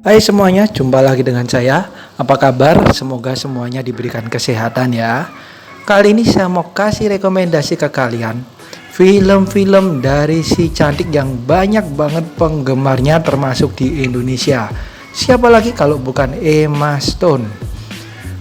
Hai semuanya, jumpa lagi dengan saya. Apa kabar? Semoga semuanya diberikan kesehatan ya. Kali ini saya mau kasih rekomendasi ke kalian film-film dari si cantik yang banyak banget penggemarnya termasuk di Indonesia. Siapa lagi kalau bukan Emma Stone.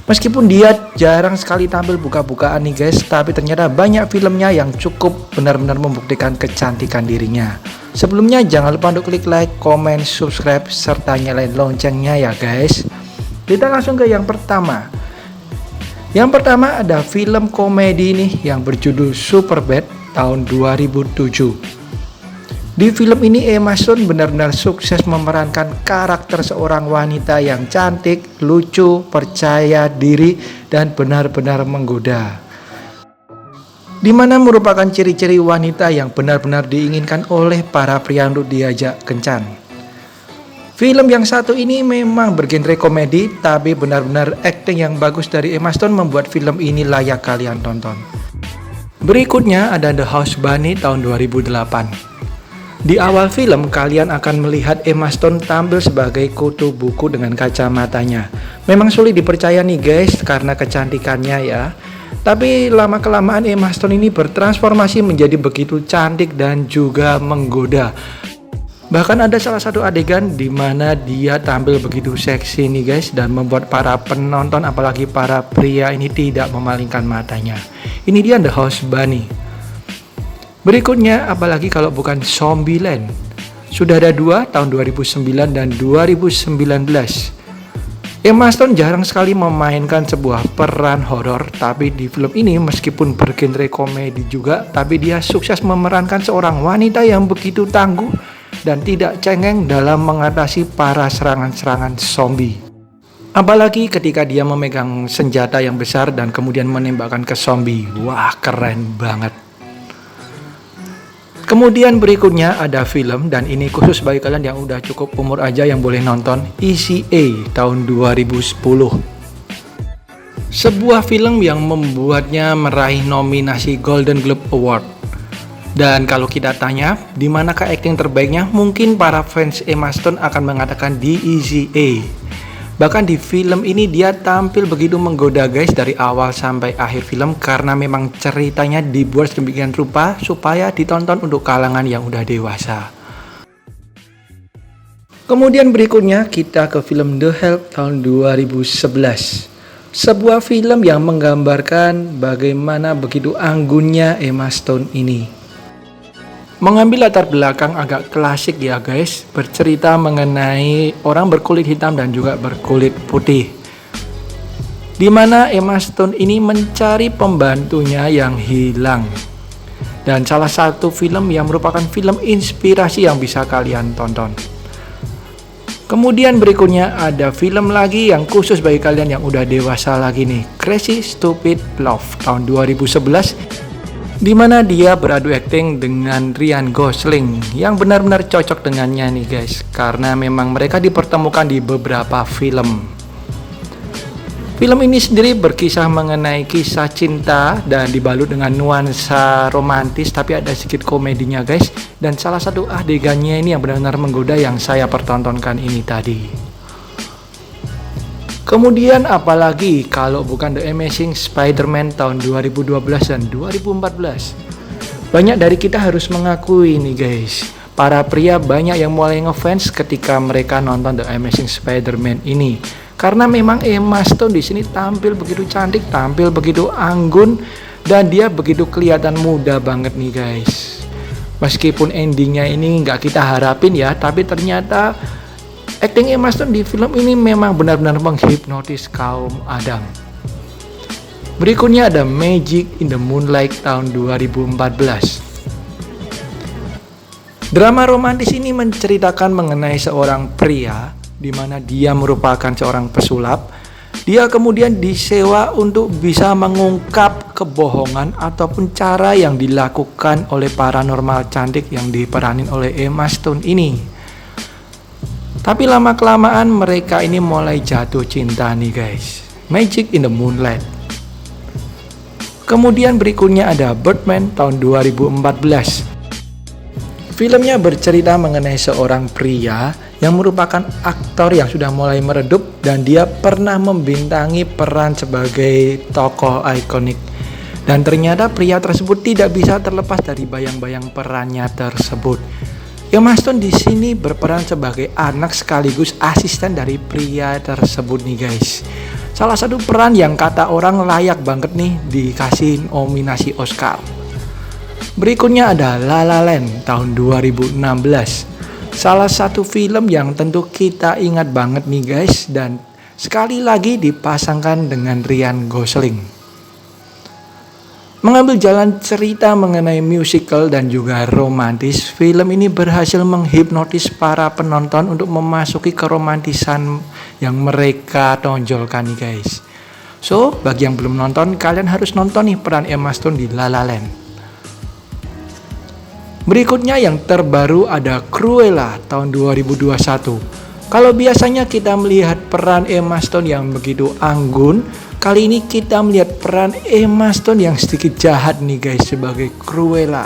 Meskipun dia jarang sekali tampil buka-bukaan nih guys, tapi ternyata banyak filmnya yang cukup benar-benar membuktikan kecantikan dirinya. Sebelumnya jangan lupa untuk klik like, komen, subscribe, serta nyalain loncengnya ya guys. Kita langsung ke yang pertama. Yang pertama ada film komedi nih yang berjudul Superbad tahun 2007. Di film ini Emma Stone benar-benar sukses memerankan karakter seorang wanita yang cantik, lucu, percaya diri, dan benar-benar menggoda. Di mana merupakan ciri-ciri wanita yang benar-benar diinginkan oleh para pria untuk diajak kencan. Film yang satu ini memang bergenre komedi, tapi benar-benar akting yang bagus dari Emma Stone membuat film ini layak kalian tonton. Berikutnya ada The House Bunny tahun 2008. Di awal film, kalian akan melihat Emma Stone tampil sebagai kutu buku dengan kacamatanya. Memang sulit dipercaya nih guys, karena kecantikannya ya. Tapi lama-kelamaan Emma Stone ini bertransformasi menjadi begitu cantik dan juga menggoda. Bahkan ada salah satu adegan di mana dia tampil begitu seksi nih guys, dan membuat para penonton apalagi para pria ini tidak memalingkan matanya. Ini dia The House Bunny. Berikutnya, apalagi kalau bukan Zombieland. Sudah ada dua, tahun 2009 dan 2019. Emma Stone jarang sekali memainkan sebuah peran horor, tapi di film ini meskipun bergenre komedi juga, tapi dia sukses memerankan seorang wanita yang begitu tangguh dan tidak cengeng dalam mengatasi para serangan-serangan zombie. Apalagi ketika dia memegang senjata yang besar dan kemudian menembakkan ke zombie. Wah, keren banget. Kemudian berikutnya ada film, dan ini khusus bagi kalian yang udah cukup umur aja yang boleh nonton, Easy A tahun 2010. Sebuah film yang membuatnya meraih nominasi Golden Globe Award. Dan kalau kita tanya, di manakah akting terbaiknya? Mungkin para fans Emma Stone akan mengatakan di Easy A. Bahkan di film ini dia tampil begitu menggoda guys dari awal sampai akhir film, karena memang ceritanya dibuat sedemikian rupa supaya ditonton untuk kalangan yang udah dewasa. Kemudian berikutnya kita ke film The Help tahun 2011. Sebuah film yang menggambarkan bagaimana begitu anggunnya Emma Stone ini. Mengambil latar belakang agak klasik ya guys, bercerita mengenai orang berkulit hitam dan juga berkulit putih. Di mana Emma Stone ini mencari pembantunya yang hilang. Dan salah satu film yang merupakan film inspirasi yang bisa kalian tonton. Kemudian berikutnya ada film lagi yang khusus bagi kalian yang udah dewasa lagi nih, Crazy Stupid Love tahun 2011. Di mana dia beradu akting dengan Ryan Gosling yang benar-benar cocok dengannya nih guys, karena memang mereka dipertemukan di beberapa film. Film ini sendiri berkisah mengenai kisah cinta dan dibalut dengan nuansa romantis, tapi ada sedikit komedinya guys. Dan salah satu adegannya ini yang benar-benar menggoda yang saya pertontonkan ini tadi. Kemudian apalagi kalau bukan The Amazing Spider-Man tahun 2012 dan 2014. Banyak dari kita harus mengakui nih guys, para pria banyak yang mulai ngefans ketika mereka nonton The Amazing Spider-Man ini. Karena memang Emma Stone di sini tampil begitu cantik, tampil begitu anggun, dan dia begitu kelihatan muda banget nih guys. Meskipun endingnya ini nggak kita harapin ya, tapi ternyata akting Emma Stone di film ini memang benar-benar menghipnotis kaum Adam. Berikutnya ada Magic in the Moonlight tahun 2014. Drama romantis ini menceritakan mengenai seorang pria di mana dia merupakan seorang pesulap. Dia kemudian disewa untuk bisa mengungkap kebohongan ataupun cara yang dilakukan oleh paranormal cantik yang diperanin oleh Emma Stone ini. Tapi lama-kelamaan mereka ini mulai jatuh cinta nih guys. Magic in the Moonlight. Kemudian berikutnya ada Birdman tahun 2014. Filmnya bercerita mengenai seorang pria yang merupakan aktor yang sudah mulai meredup dan dia pernah membintangi peran sebagai tokoh ikonik. Dan ternyata pria tersebut tidak bisa terlepas dari bayang-bayang perannya tersebut. Emma Stone di sini berperan sebagai anak sekaligus asisten dari pria tersebut nih guys. Salah satu peran yang kata orang layak banget nih dikasih nominasi Oscar. Berikutnya ada La La Land tahun 2016. Salah satu film yang tentu kita ingat banget nih guys, dan sekali lagi dipasangkan dengan Ryan Gosling. Mengambil jalan cerita mengenai musical dan juga romantis, film ini berhasil menghipnotis para penonton untuk memasuki keromantisan yang mereka tonjolkan nih guys. So, bagi yang belum nonton, kalian harus nonton nih peran Emma Stone di La La Land. Berikutnya yang terbaru ada Cruella tahun 2021. Kalau biasanya kita melihat peran Emma Stone yang begitu anggun, kali ini kita melihat peran Emma Stone yang sedikit jahat nih guys sebagai Cruella.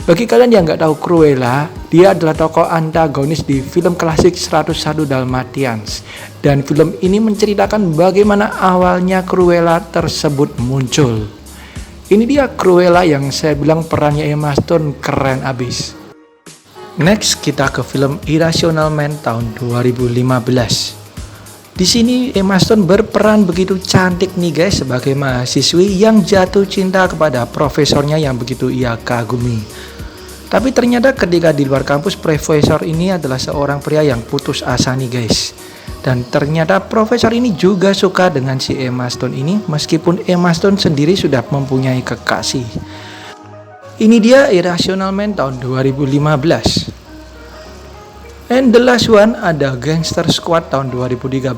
Bagi kalian yang nggak tahu Cruella, dia adalah tokoh antagonis di film klasik 101 Dalmatians. Dan film ini menceritakan bagaimana awalnya Cruella tersebut muncul. Ini dia Cruella yang saya bilang perannya Emma Stone keren abis. Next kita ke film Irrational Man tahun 2015. Di sini Emma Stone berperan begitu cantik nih guys sebagai mahasiswi yang jatuh cinta kepada profesornya yang begitu ia kagumi. Tapi ternyata ketika di luar kampus, profesor ini adalah seorang pria yang putus asa nih guys. Dan ternyata profesor ini juga suka dengan si Emma Stone ini, meskipun Emma Stone sendiri sudah mempunyai kekasih. Ini dia Irrational Man tahun 2015. And the last one ada Gangster Squad tahun 2013.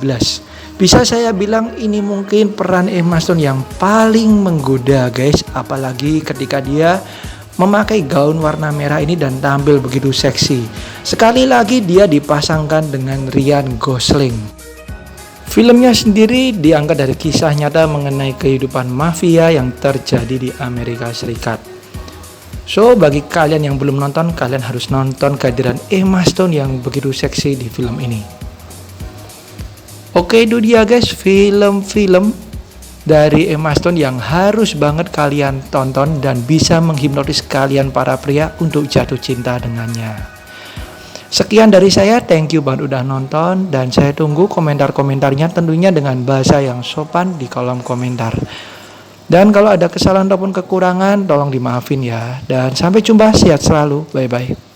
Bisa saya bilang ini mungkin peran Emma Stone yang paling menggoda guys, apalagi ketika dia memakai gaun warna merah ini dan tampil begitu seksi. Sekali lagi dia dipasangkan dengan Ryan Gosling. Filmnya sendiri diangkat dari kisah nyata mengenai kehidupan mafia yang terjadi di Amerika Serikat. So, bagi kalian yang belum nonton, kalian harus nonton kehadiran Emma Stone yang begitu seksi di film ini. Oke, itu dia guys film-film dari Emma Stone yang harus banget kalian tonton dan bisa menghipnotis kalian para pria untuk jatuh cinta dengannya. Sekian dari saya, thank you banget udah nonton, dan saya tunggu komentar-komentarnya tentunya dengan bahasa yang sopan di kolom komentar. Dan kalau ada kesalahan ataupun kekurangan, tolong dimaafin ya. Dan sampai jumpa, sehat selalu, bye-bye.